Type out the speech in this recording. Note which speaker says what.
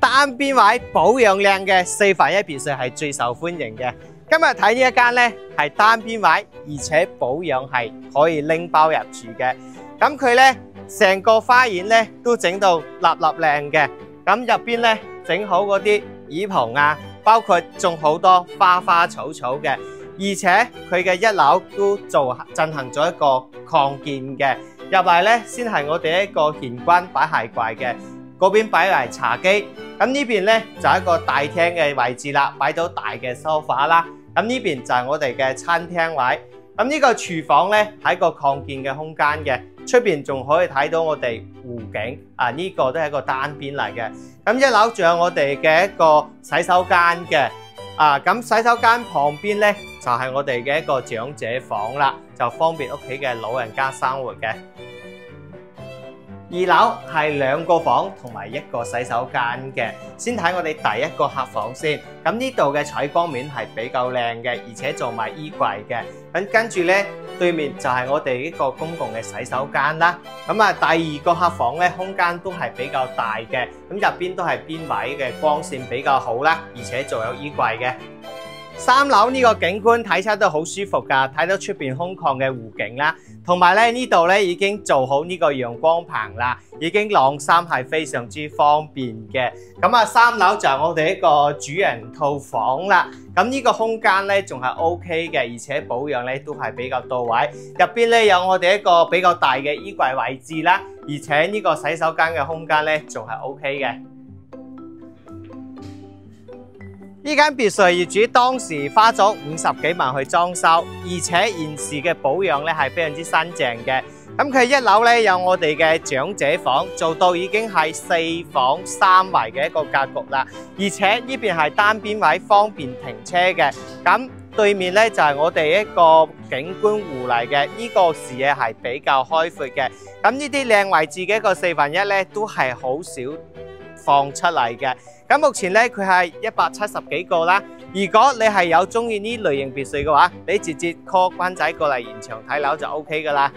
Speaker 1: 單邊位保養靚嘅4分1別墅係最受歡迎嘅。今日睇呢一間呢係單邊位，而且保養係可以拎包入住嘅。咁佢呢成個花園呢都整到立立靚嘅。咁入邊呢整好嗰啲椅棚啊，包括種好多花花草草嘅。而且佢嘅1樓都進行咗一個擴建嘅。入嚟呢先係我哋一個玄關擺鞋櫃嘅。嗰邊擺埋茶幾，咁呢邊呢就係一個大廳嘅位置啦，擺到大嘅梳化啦。咁呢邊就係我哋嘅餐廳位。咁呢個廚房呢係一個擴建嘅空間嘅，出邊仲可以睇到我哋湖景。呢個都係一個單邊嚟嘅。咁1樓仲有我哋嘅一個洗手間嘅。咁洗手間旁邊呢就係我哋嘅一個長者房啦，就方便屋企嘅老人家生活嘅。2樓係2個房同埋1個洗手間嘅。先睇我哋第一個客房先。咁呢度嘅採光面係比較靚嘅，而且做埋衣櫃嘅。咁跟住呢，對面就係我哋呢個公共嘅洗手間啦。咁第2個客房呢，空間都係比較大嘅。咁入邊都係邊位嘅光線比較好啦，而且仲有衣櫃嘅。3樓呢個景觀睇出都好舒服㗎，睇到出邊空曠嘅湖景啦，同埋咧呢度咧已經做好呢個陽光棚啦，已經晾衫係非常之方便嘅。咁3樓就係我哋一個主人套房啦。咁呢個空間咧仲係 OK 嘅，而且保養咧都係比較到位。入邊咧有我哋一個比較大嘅衣櫃位置啦，而且呢個洗手間嘅空間咧仲係 OK 嘅。呢間別墅業主當時花咗50幾萬去裝修，而且現時嘅保養咧係非常之新淨嘅。咁佢1樓咧有我哋嘅長者房，做到已經係4房3衛嘅一個格局啦。而且呢邊係單邊位，方便停車嘅。咁對面咧就係我哋一個景觀湖嚟嘅，呢個視野係比較開闊嘅。咁呢啲靚位置嘅一個4分1咧都係好少放出嚟嘅。咁目前咧佢係170幾個啦。如果你係有中意呢類型別墅嘅話，你直接 call 關仔過嚟現場睇樓就 OK 噶啦。